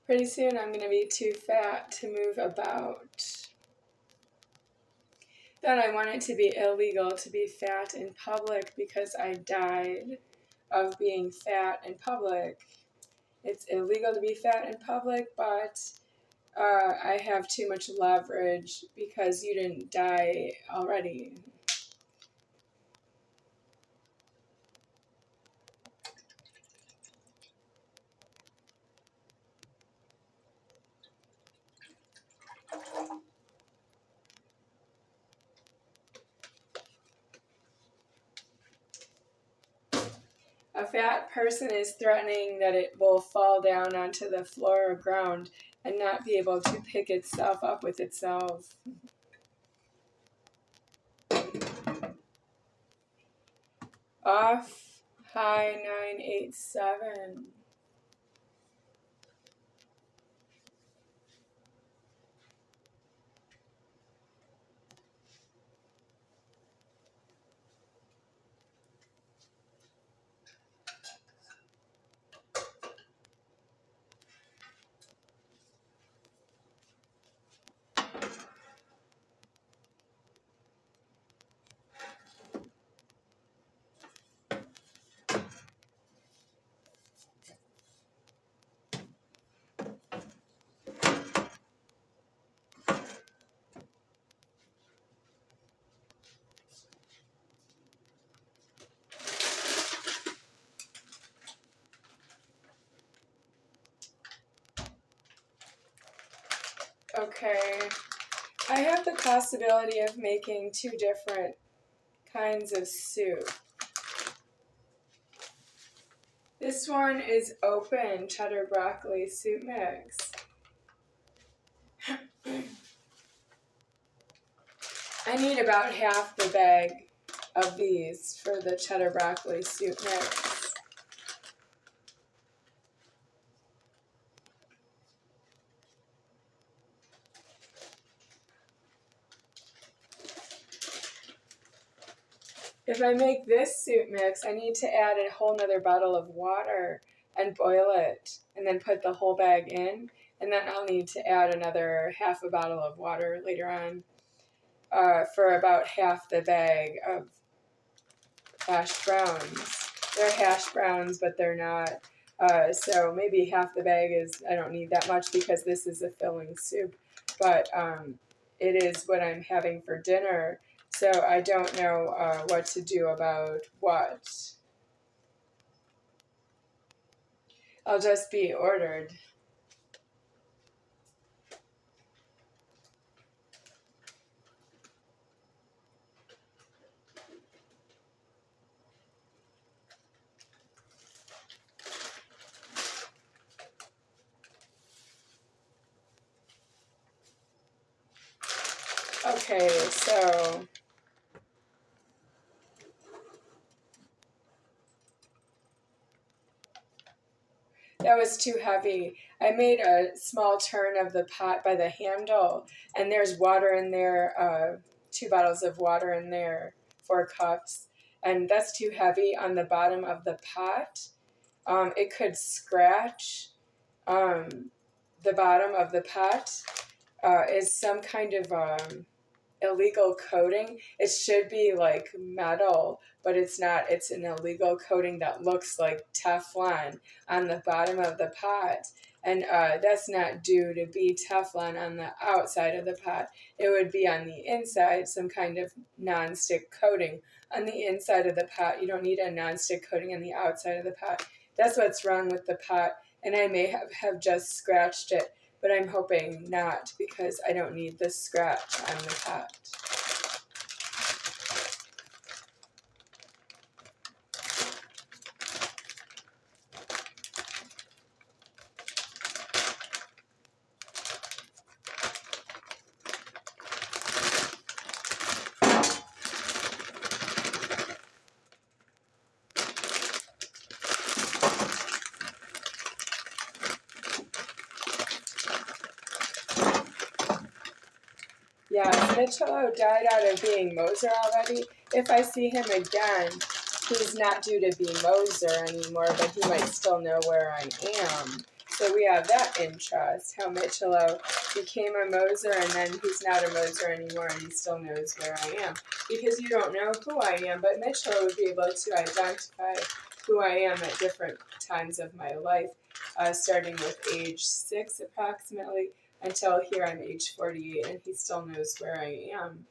Pretty soon I'm going to be too fat to move about. Then I want it to be illegal to be fat in public because I died of being fat in public. It's illegal to be fat in public, but I have too much leverage because you didn't die already. A fat person is threatening that it will fall down onto the floor or ground and not be able to pick itself up with itself. Off high 987. Okay, I have the possibility of making two different kinds of soup. This one is open cheddar broccoli soup mix. I need about half the bag of these for the cheddar broccoli soup mix. If I make this soup mix, I need to add a whole nother bottle of water and boil it, and then put the whole bag in, and then I'll need to add another half a bottle of water later on for about half the bag of hash browns. They're hash browns, but they're not. So maybe half the bag is, I don't need that much because this is a filling soup, but it is what I'm having for dinner. So I don't know what to do about what. I'll just be ordered. Okay, so that was too heavy. I made a small turn of the pot by the handle, and there's water in there 2 bottles of water in there, 4 cups, and that's too heavy on the bottom of the pot. It could scratch the bottom of the pot. Is some kind of illegal coating. It should be like metal, but it's not. It's an illegal coating that looks like Teflon on the bottom of the pot. And that's not due to be Teflon on the outside of the pot. It would be on the inside, some kind of nonstick coating on the inside of the pot. You don't need a nonstick coating on the outside of the pot. That's what's wrong with the pot. And I may have just scratched it, but I'm hoping not, because I don't need the scratch on the pot. Yeah, Mitchell died out of being Moser already. If I see him again, he's not due to be Moser anymore, but he might still know where I am. So we have that interest, how Mitchell became a Moser and then he's not a Moser anymore and he still knows where I am. Because you don't know who I am, but Mitchell would be able to identify who I am at different times of my life, starting with age 6 approximately, until here I'm age 48 and he still knows where I am.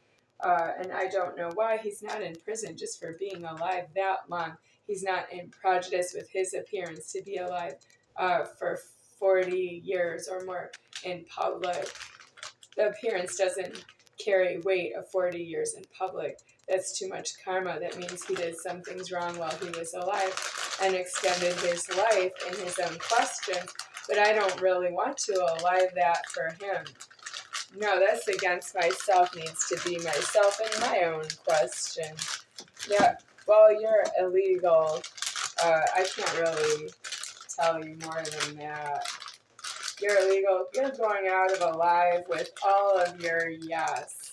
And I don't know why he's not in prison just for being alive that long. He's not in prejudice with his appearance to be alive for 40 years or more in public. The appearance doesn't carry weight of 40 years in public. That's too much karma. That means he did some things wrong while he was alive and extended his life in his own questions. But I don't really want to alive that for him. No, that's against myself, needs to be myself in my own question. Yeah, well, you're illegal. I can't really tell you more than that. You're illegal. You're going out of alive with all of your yes.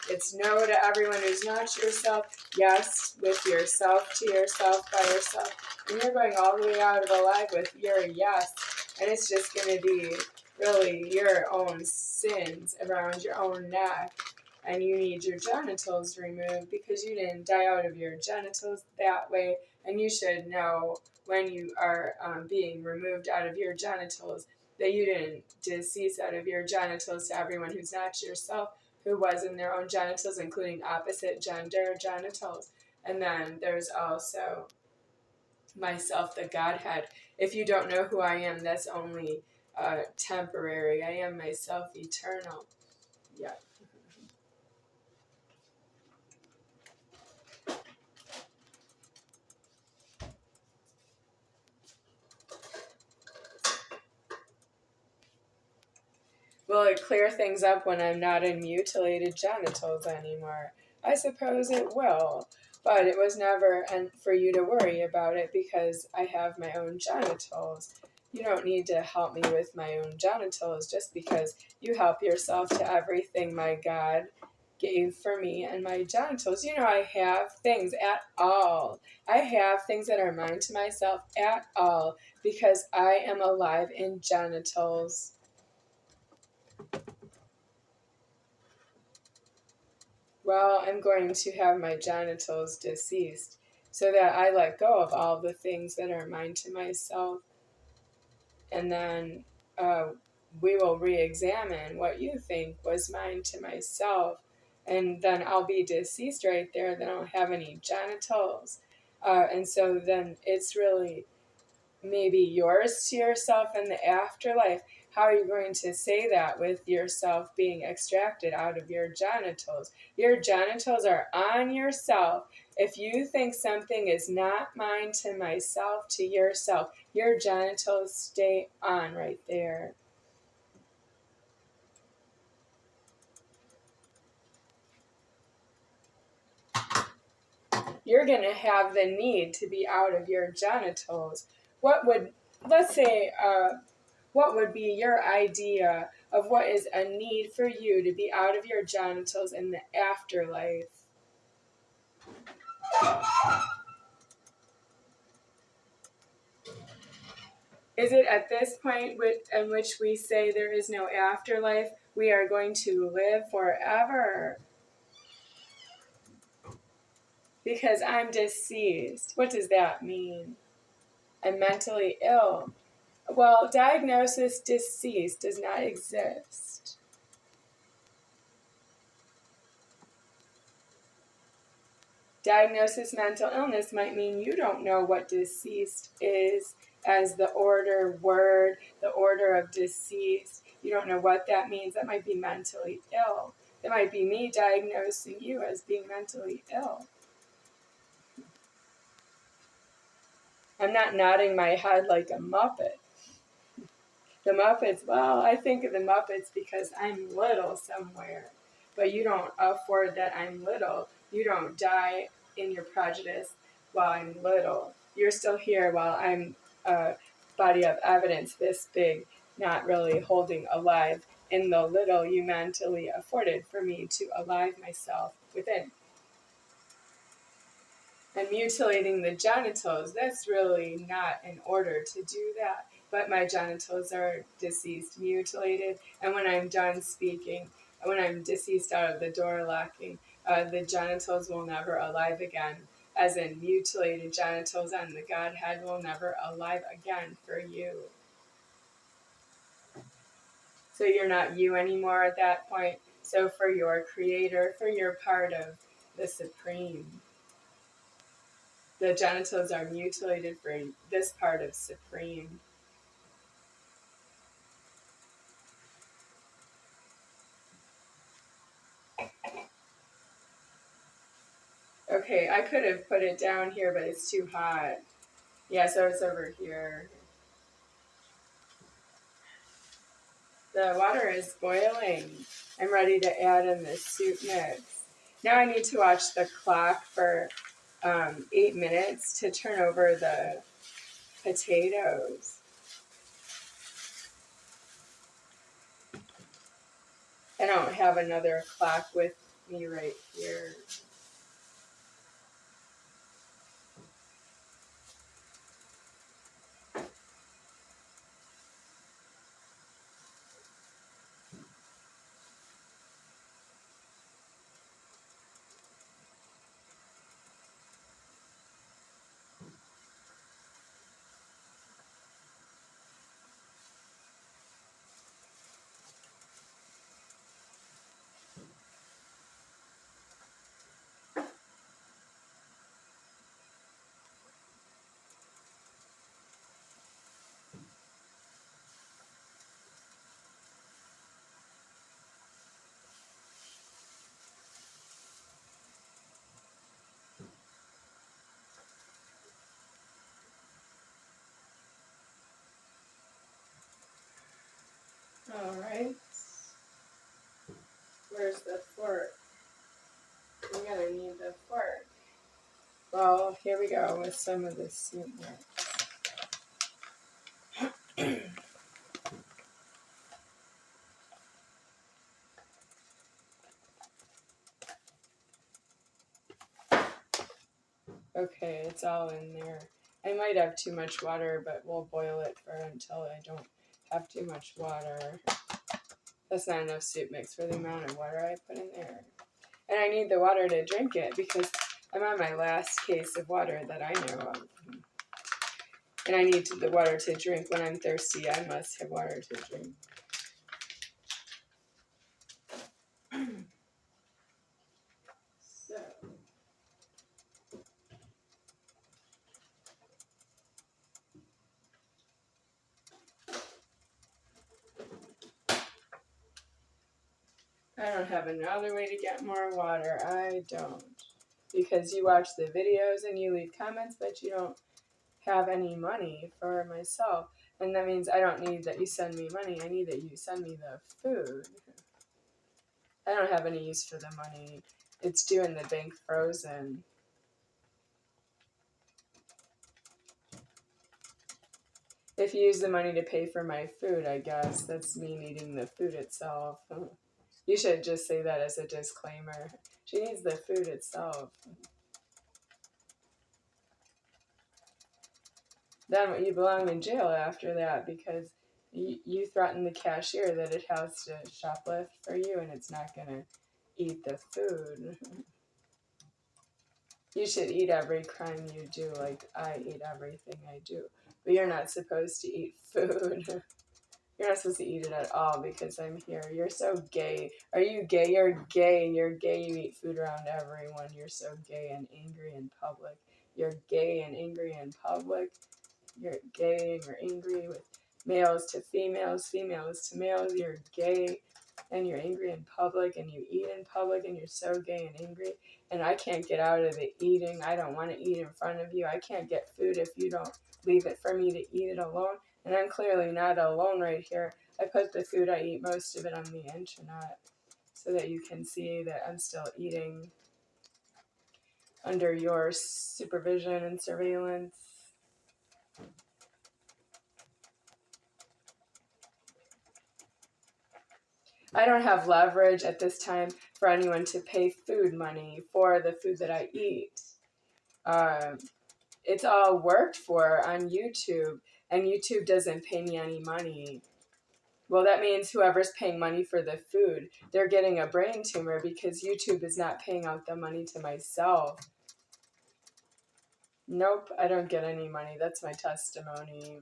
It's no to everyone who's not yourself. Yes with yourself, to yourself, by yourself. And you're going all the way out of alive with your yes. And it's just going to be really your own sins around your own neck. And you need your genitals removed because you didn't die out of your genitals that way. And you should know when you are being removed out of your genitals that you didn't decease out of your genitals to everyone who's not yourself, who was in their own genitals, including opposite gender genitals. And then there's also myself, the Godhead. If you don't know who I am, that's only temporary. I am myself eternal. Yeah. Will it clear things up when I'm not in mutilated genitals anymore? I suppose it will, but it was never for you to worry about it because I have my own genitals. You don't need to help me with my own genitals just because you help yourself to everything my God gave for me and my genitals. You know, I have things at all. I have things that are mine to myself at all because I am alive in genitals. Well, I'm going to have my genitals deceased so that I let go of all the things that are mine to myself. And then we will re-examine what you think was mine to myself. And then I'll be deceased right there. Then I don't have any genitals. And so then it's really maybe yours to yourself in the afterlife. How are you going to say that with yourself being extracted out of your genitals? Your genitals are on yourself. If you think something is not mine to myself, to yourself, your genitals stay on right there. You're going to have the need to be out of your genitals. What would, let's say, What would be your idea of what is a need for you to be out of your genitals in the afterlife? Is it at this point in which we say there is no afterlife, we are going to live forever? Because I'm deceased. What does that mean? I'm mentally ill. Well, diagnosis deceased does not exist. Diagnosis mental illness might mean you don't know what deceased is as the word, the order of deceased. You don't know what that means. That might be mentally ill. It might be me diagnosing you as being mentally ill. I'm not nodding my head like a Muppet. The Muppets, well, I think of the Muppets because I'm little somewhere. But you don't afford that I'm little. You don't die in your prejudice while I'm little. You're still here while I'm a body of evidence this big, not really holding alive in the little you mentally afforded for me to alive myself within. And mutilating the genitals, that's really not in order to do that. But my genitals are deceased, mutilated, and when I'm done speaking, when I'm deceased out of the door locking, the genitals will never alive again, as in mutilated genitals, and the Godhead will never alive again for you. So you're not you anymore at that point. So for your Creator, for your part of the Supreme, the genitals are mutilated for this part of Supreme. Okay, I could have put it down here, but it's too hot. Yeah, so it's over here. The water is boiling. I'm ready to add in the soup mix. Now I need to watch the clock for 8 minutes to turn over the potatoes. I don't have another clock with me right here. All right. Where's the fork? I'm gonna need the fork. Well, here we go with some of the soup mix. Okay, it's all in there. I might have too much water, but we'll boil it until I don't have too much water. That's not enough soup mix for the amount of water I put in there. And I need the water to drink it because I'm on my last case of water that I know of. And I need the water to drink when I'm thirsty. I must have water to drink. So. I don't have another way to get more water. I don't. Because you watch the videos and you leave comments, but you don't have any money for myself. And that means I don't need that you send me money. I need that you send me the food. I don't have any use for the money. It's due in the bank frozen. If you use the money to pay for my food, I guess that's me needing the food itself. You should just say that as a disclaimer. She needs the food itself. Then you belong in jail after that because you threaten the cashier that it has to shoplift for you and it's not going to eat the food. You should eat every crime you do like I eat everything I do. But you're not supposed to eat food. You're not supposed to eat it at all because I'm here. You're so gay. Are you gay? You're gay. You're gay. You eat food around everyone. You're so gay and angry in public. You're gay and angry in public. You're gay and you're angry with males to females, females to males. You're gay and you're angry in public and you eat in public and you're so gay and angry. And I can't get out of the eating. I don't want to eat in front of you. I can't get food if you don't leave it for me to eat it alone. And I'm clearly not alone right here. I put the food I eat, most of it, on the internet so that you can see that I'm still eating under your supervision and surveillance. I don't have leverage at this time for anyone to pay food money for the food that I eat. It's all worked for on YouTube, and YouTube doesn't pay me any money. Well, that means whoever's paying money for the food, they're getting a brain tumor because YouTube is not paying out the money to myself. Nope, I don't get any money. That's my testimony.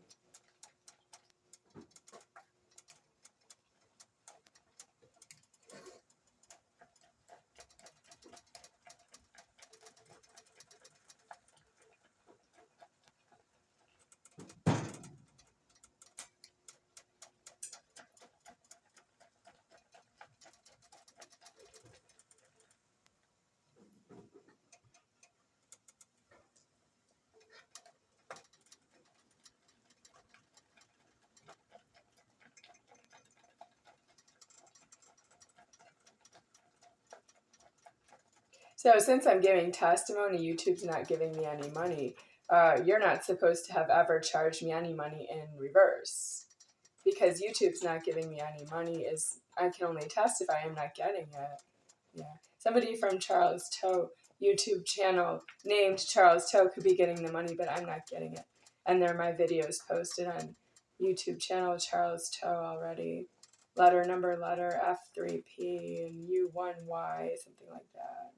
So since I'm giving testimony, YouTube's not giving me any money. You're not supposed to have ever charged me any money in reverse. Because YouTube's not giving me any money, I can only testify I'm not getting it. Yeah. Somebody from Charles Toe YouTube channel named Charles Toe could be getting the money, but I'm not getting it. And there are my videos posted on YouTube channel Charles Toe already. Letter F3P and U1Y, something like that.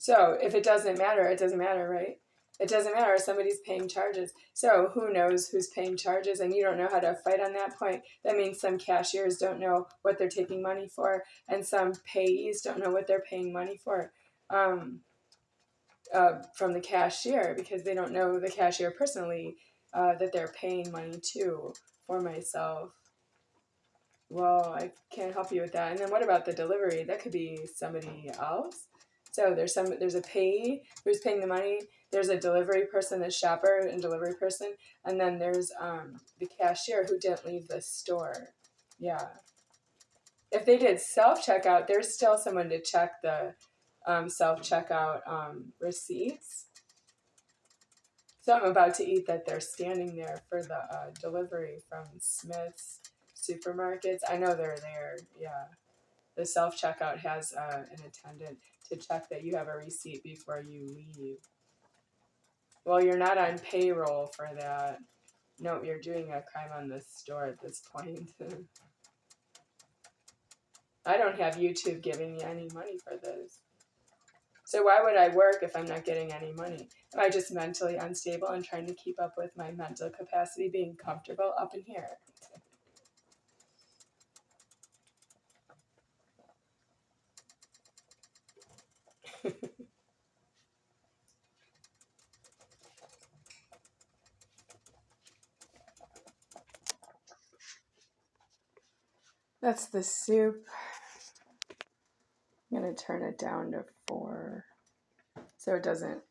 So if it doesn't matter, it doesn't matter, right? It doesn't matter if somebody's paying charges. So who knows who's paying charges, and you don't know how to fight on that point. That means some cashiers don't know what they're taking money for, and some payees don't know what they're paying money for from the cashier because they don't know the cashier personally that they're paying money to for myself. Well, I can't help you with that. And then what about the delivery? That could be somebody else. So there's a payee who's paying the money. There's a delivery person, the shopper and delivery person, and then there's the cashier who didn't leave the store. Yeah. If they did self-checkout, there's still someone to check the self-checkout receipts. So I'm about to eat that they're standing there for the delivery from Smith's supermarkets. I know they're there, yeah. The self-checkout has an attendant to check that you have a receipt before you leave. Well, you're not on payroll for that. No, you're doing a crime on the store at this point. I don't have YouTube giving me any money for this. So why would I work if I'm not getting any money? Am I just mentally unstable and trying to keep up with my mental capacity being comfortable up in here? That's the soup. I'm going to turn it down to 4 so it doesn't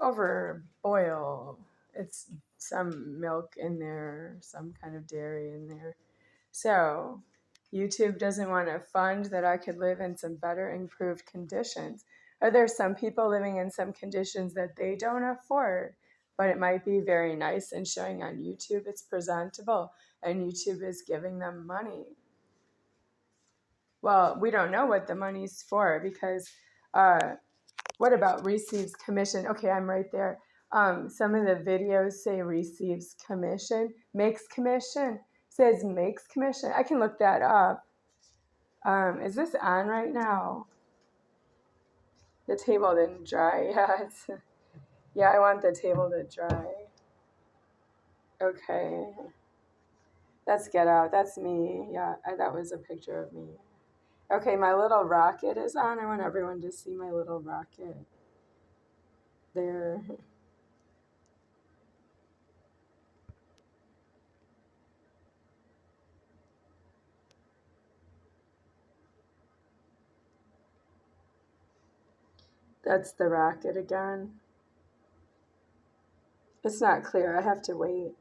overboil. It's some milk in there, some kind of dairy in there. So YouTube doesn't want to fund that I could live in some better improved conditions. Or there's some people living in some conditions that they don't afford, but it might be very nice and showing on YouTube. It's presentable, and YouTube is giving them money. Well, we don't know what the money's for because what about receives commission? Okay, I'm right there. Some of the videos say receives commission, makes commission, says makes commission. I can look that up. Is this on right now? The table didn't dry yet. Yeah, I want the table to dry. Okay. That's Get Out. That's me. Yeah, that was a picture of me. Okay, my little rocket is on. I want everyone to see my little rocket. There. That's the rocket again. It's not clear. I have to wait.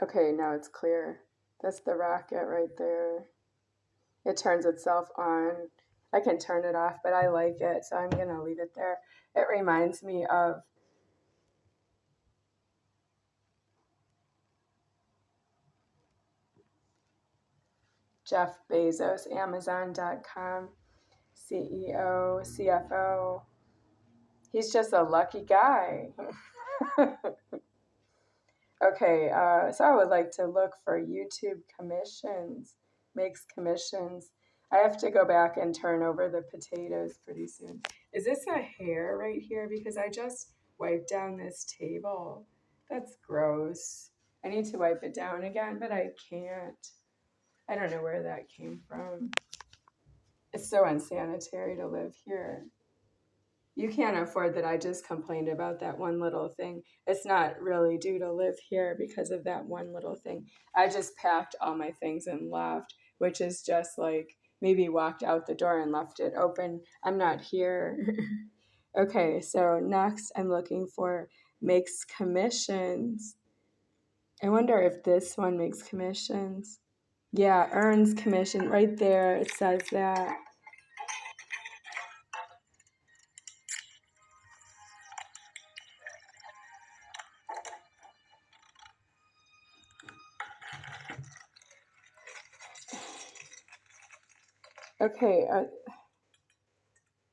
Okay, now it's clear. That's the rocket right there. It turns itself on. I can turn it off, but I like it, so I'm going to leave it there. It reminds me of Jeff Bezos, Amazon.com, CEO, CFO. He's just a lucky guy. Okay, so I would like to look for YouTube commissions, makes commissions. I have to go back and turn over the potatoes pretty soon. Is this a hair right here? Because I just wiped down this table. That's gross. I need to wipe it down again, but I can't. I don't know where that came from. It's so unsanitary to live here. You can't afford that. I just complained about that one little thing. It's not really due to live here because of that one little thing. I just packed all my things and left, which is just like maybe walked out the door and left it open. I'm not here. Okay, so next I'm looking for makes commissions. I wonder if this one makes commissions. Yeah, earns commission. Right there, it says that. Okay,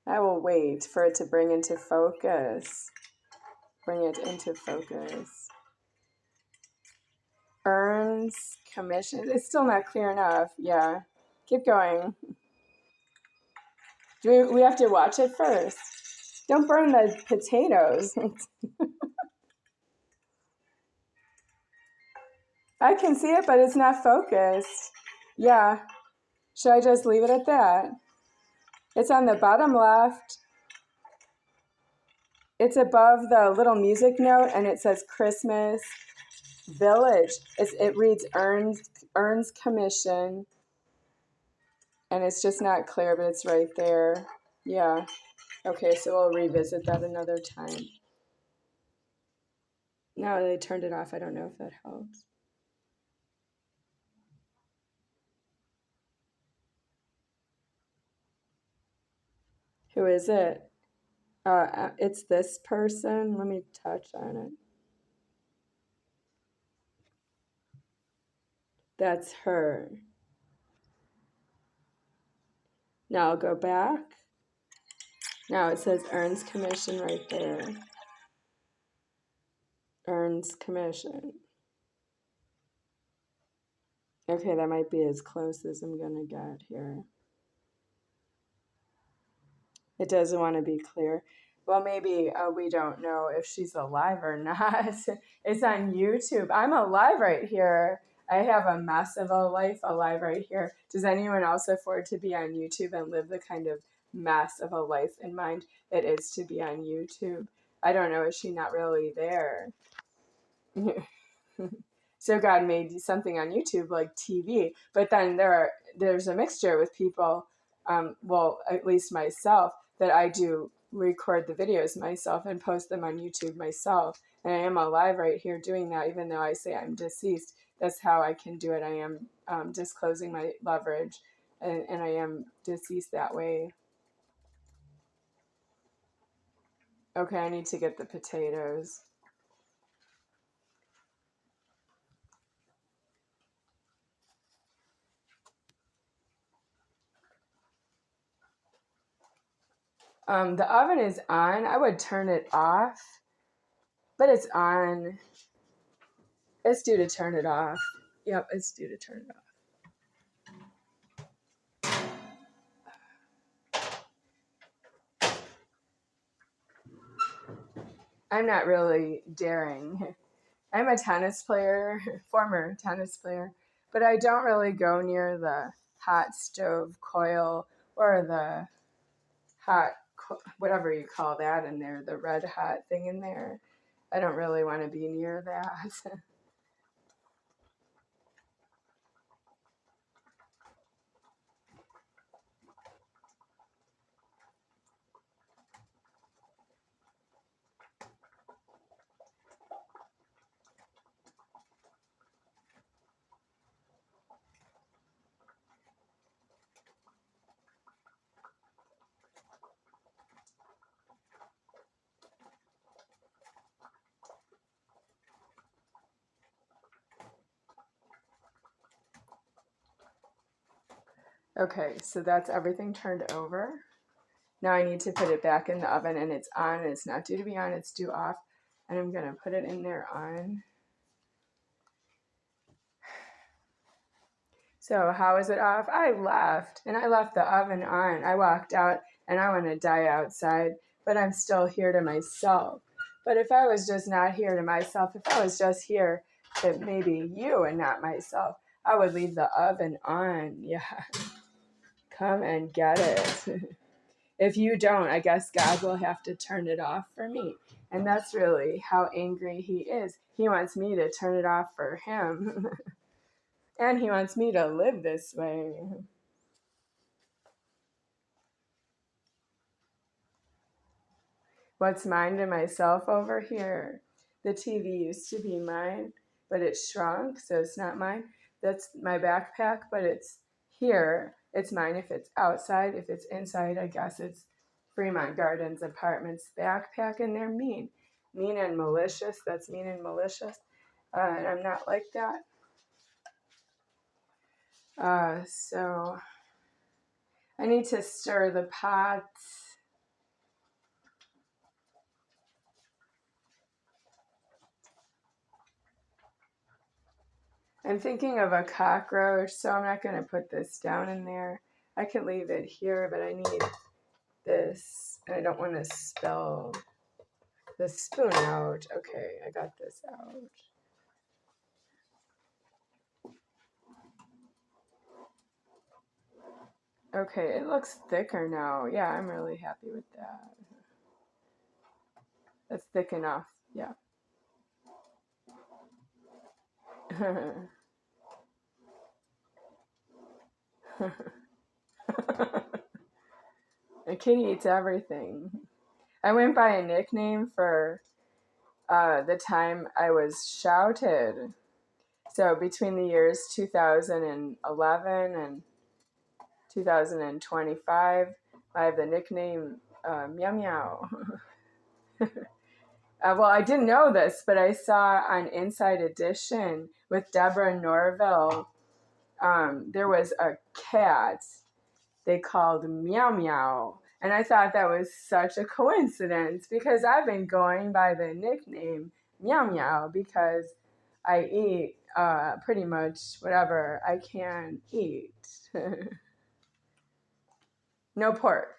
I will wait for it to bring into focus. Bring it into focus. Earns commission. It's still not clear enough. Yeah. Keep going. We have to watch it first. Don't burn the potatoes. I can see it, but it's not focused. Yeah. Should I just leave it at that? It's on the bottom left. It's above the little music note, and it says Christmas Village. It reads earns commission, and it's just not clear, but it's right there. Yeah. Okay, so we'll revisit that another time. Now they turned it off. I don't know if that helps. Who is it? It's this person. Let me touch on it. That's her. Now I'll go back. Now it says earns commission right there. Earns commission. Okay, that might be as close as I'm going to get here. It doesn't want to be clear. Well, maybe we don't know if she's alive or not. It's on YouTube. I'm alive right here. I have a mess of a life alive right here. Does anyone else afford to be on YouTube and live the kind of mess of a life in mind it is to be on YouTube? I don't know. Is she not really there? So God made something on YouTube like TV, but then there's a mixture with people, well, at least myself, that I do record the videos myself and post them on YouTube myself. And I am alive right here doing that, even though I say I'm deceased. That's how I can do it. I am disclosing my leverage, and I am deceased that way. Okay, I need to get the potatoes. The oven is on. I would turn it off, but it's on. It's due to turn it off. Yep, it's due to turn it off. I'm not really daring. I'm a tennis player, former tennis player, but I don't really go near the hot stove coil or the hot, whatever you call that in there, the red hot thing in there. I don't really want to be near that. Okay, so that's everything turned over. Now I need to put it back in the oven, and it's on, and it's not due to be on, it's due off. And I'm going to put it in there on. So how is it off? I left, and I left the oven on. I walked out, and I want to die outside, but I'm still here to myself. But if I was just not here to myself, if I was just here to maybe you and not myself, I would leave the oven on. Yeah. Come and get it. If you don't, I guess God will have to turn it off for me. And that's really how angry he is. He wants me to turn it off for him. And he wants me to live this way. What's mine to myself over here? The TV used to be mine, but it shrunk, so it's not mine. That's my backpack, but it's here. It's mine if it's outside. If it's inside, I guess it's Fremont Gardens Apartments backpack, and they're mean. Mean and malicious. That's mean and malicious. And I'm not like that. So I need to stir the pots. I'm thinking of a cockroach, so I'm not going to put this down in there. I can leave it here, but I need this. And I don't want to spill the spoon out. Okay, I got this out. Okay, it looks thicker now. Yeah, I'm really happy with that. That's thick enough. Yeah. The kitty eats everything. I went by a nickname for the time I was shouted. So between the years 2011 and 2025, I have the nickname Meow Meow. Well, I didn't know this, but I saw on Inside Edition with Deborah Norville, there was a cat they called Meow Meow. And I thought that was such a coincidence because I've been going by the nickname Meow Meow because I eat pretty much whatever I can eat. No pork.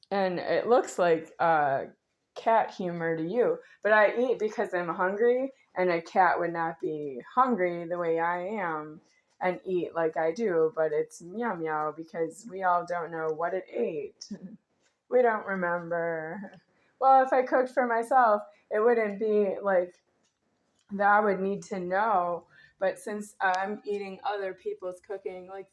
And it looks like cat humor to you, but I eat because I'm hungry, and a cat would not be hungry the way I am and eat like I do, but it's meow meow because we all don't know what it ate. We don't remember. Well, if I cooked for myself, it wouldn't be like that I would need to know. But since I'm eating other people's cooking, like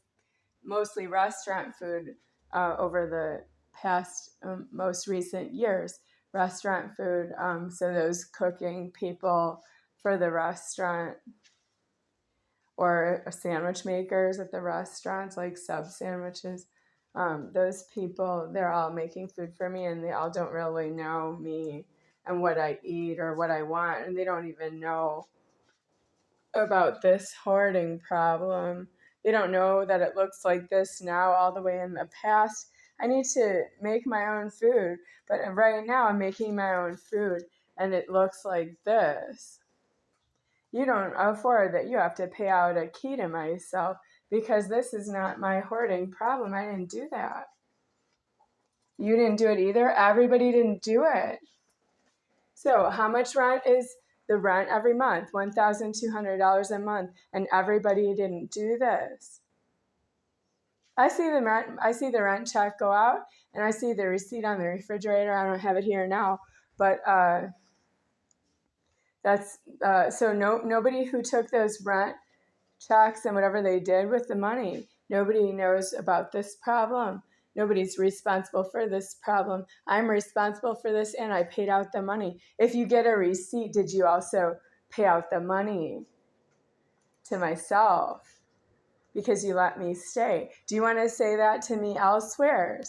mostly restaurant food over the past most recent years, restaurant food. So those cooking people for the restaurant or sandwich makers at the restaurants, like sub sandwiches, those people, they're all making food for me and they all don't really know me and what I eat or what I want. And they don't even know about this hoarding problem. They don't know that it looks like this now all the way in the past. I need to make my own food, but right now I'm making my own food and it looks like this. You don't afford that. You have to pay out a key to myself because this is not my hoarding problem. I didn't do that. You didn't do it either. Everybody didn't do it. So how much rent is the rent every month? $1,200 a month, and everybody didn't do this. I see the rent check go out, and I see the receipt on the refrigerator. I don't have it here now, but that's so nobody who took those rent checks and whatever they did with the money. Nobody knows about this problem. Nobody's responsible for this problem. I'm responsible for this and I paid out the money. If you get a receipt, did you also pay out the money to myself because you let me stay? Do you want to say that to me elsewhere?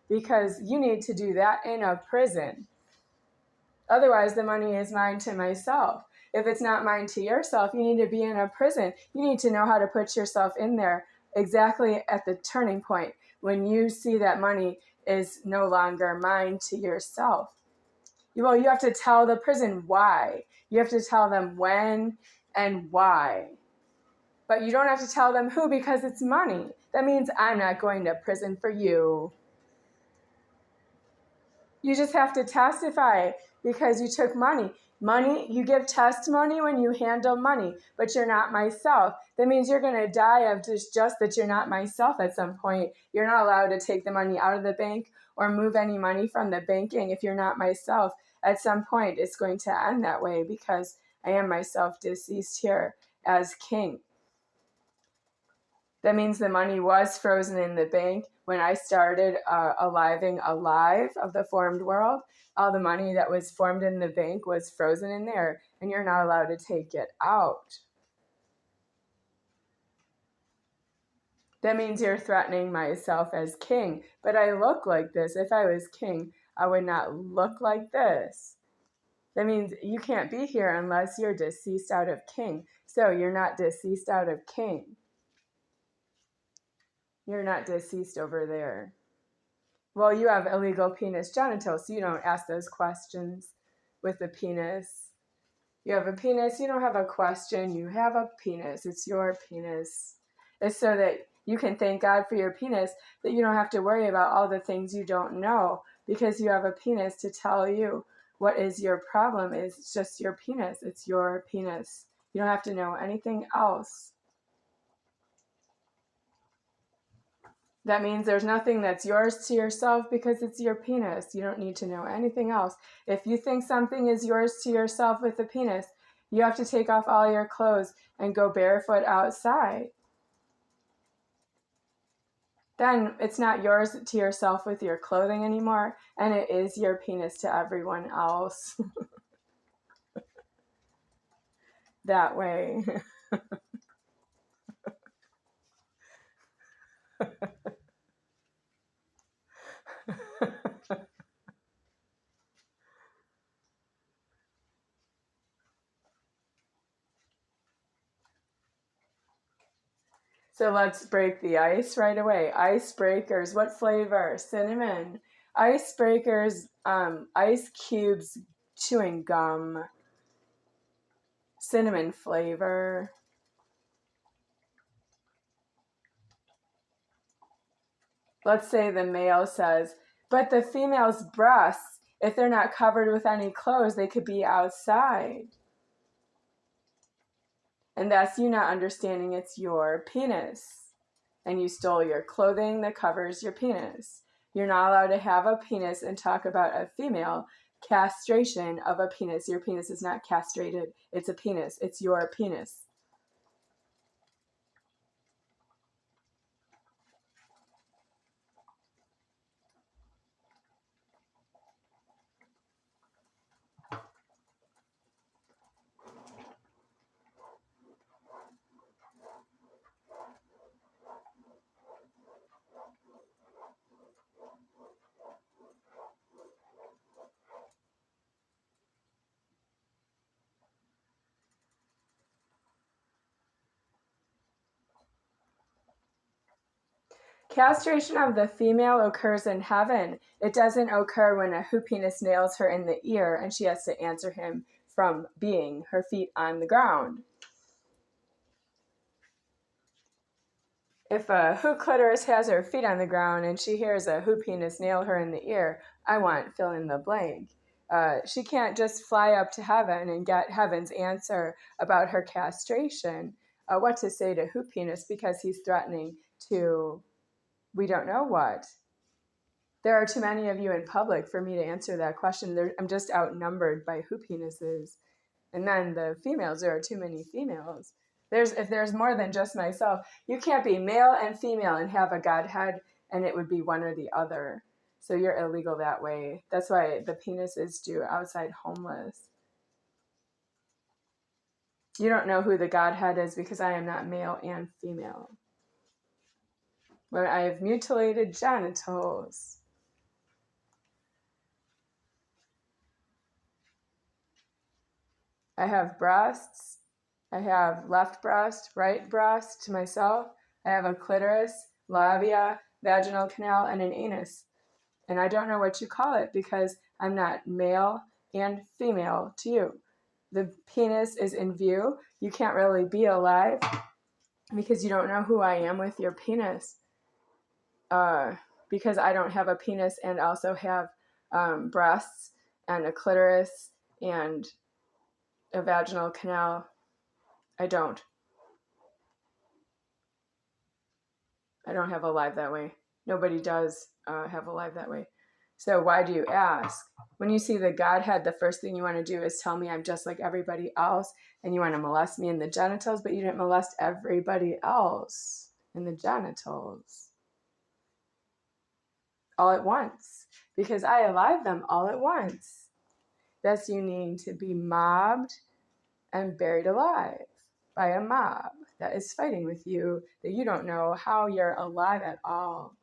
Because you need to do that in a prison. Otherwise, the money is mine to myself. If it's not mine to yourself, you need to be in a prison. You need to know how to put yourself in there exactly at the turning point when you see that money is no longer mine to yourself. Well, you have to tell the prison why. You have to tell them when and why. But you don't have to tell them who because it's money. That means I'm not going to prison for you. You just have to testify because you took money. Money, you give testimony when you handle money, but you're not myself. That means you're going to die of just that you're not myself at some point. You're not allowed to take the money out of the bank or move any money from the banking if you're not myself. At some point, it's going to end that way because I am myself deceased here as king. That means the money was frozen in the bank. When I started aliving alive of the formed world, all the money that was formed in the bank was frozen in there, and you're not allowed to take it out. That means you're threatening myself as king. But I look like this. If I was king, I would not look like this. That means you can't be here unless you're deceased out of king. So you're not deceased out of king. You're not deceased over there. Well, you have illegal penis genitals, so you don't ask those questions with the penis. You have a penis, you don't have a question, you have a penis. It's your penis. It's so that you can thank God for your penis, that you don't have to worry about all the things you don't know because you have a penis to tell you what is your problem. It's just your penis. It's your penis. You don't have to know anything else. That means there's nothing that's yours to yourself because it's your penis. You don't need to know anything else. If you think something is yours to yourself with a penis, you have to take off all your clothes and go barefoot outside. Then it's not yours to yourself with your clothing anymore, and it is your penis to everyone else. That way. So let's break the ice right away. Icebreakers, what flavor? Cinnamon. Icebreakers, ice cubes, chewing gum. Cinnamon flavor. Let's say the male says, but the female's breasts, if they're not covered with any clothes, they could be outside. And that's you not understanding it's your penis. And you stole your clothing that covers your penis. You're not allowed to have a penis and talk about a female castration of a penis. Your penis is not castrated. It's a penis. It's your penis. Castration of the female occurs in heaven. It doesn't occur when a penis nails her in the ear and she has to answer him from being her feet on the ground. If a clitoris has her feet on the ground and she hears a penis nail her in the ear, I want fill in the blank. She can't just fly up to heaven and get heaven's answer about her castration, what to say to penis, because he's threatening to, we don't know what. There are too many of you in public for me to answer that question. I'm just outnumbered by penises. And then the females, there are too many females. If there's more than just myself, you can't be male and female and have a godhead, and it would be one or the other. So you're illegal that way. That's why the penises do outside homeless. You don't know who the godhead is because I am not male and female. But I have mutilated genitals. I have breasts. I have left breast, right breast to myself. I have a clitoris, labia, vaginal canal, and an anus. And I don't know what you call it because I'm not male and female to you. The penis is in view. You can't really be alive because you don't know who I am with your penis. Because I don't have a penis and also have breasts and a clitoris and a vaginal canal. I don't have a life that way. Nobody does have a life that way. So why do you ask? When you see the Godhead, the first thing you want to do is tell me I'm just like everybody else, and you want to molest me in the genitals, but you didn't molest everybody else in the genitals all at once, because I alive them all at once. Thus you need to be mobbed and buried alive by a mob that is fighting with you, that you don't know how you're alive at all.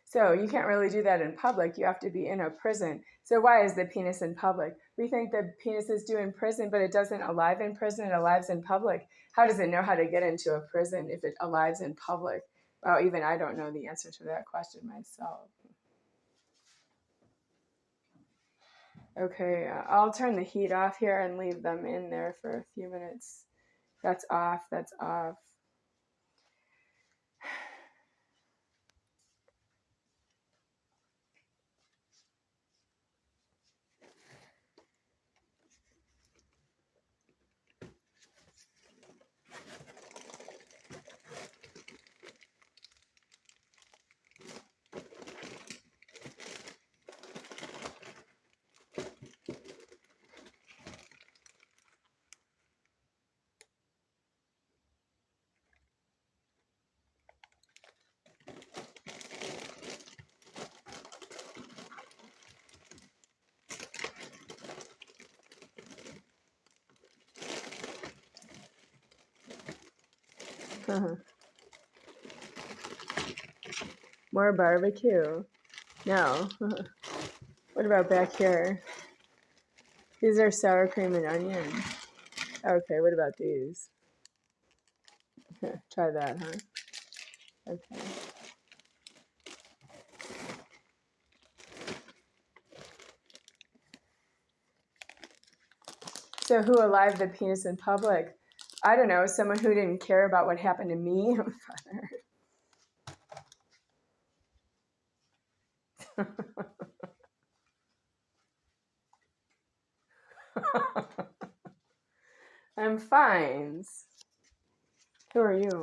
So you can't really do that in public. You have to be in a prison. So why is the penis in public? We think the penis is due in prison, but it doesn't alive in prison. It alives in public. How does it know how to get into a prison if it alives in public? Well, even I don't know the answer to that question myself. Okay, I'll turn the heat off here and leave them in there for a few minutes. That's off. That's off. More barbecue. No. What about back here? These are sour cream and onion. Okay, what about these? Try that, huh? Okay. So who alive the penis in public? I don't know, someone who didn't care about what happened to me. I'm fine. Who are you?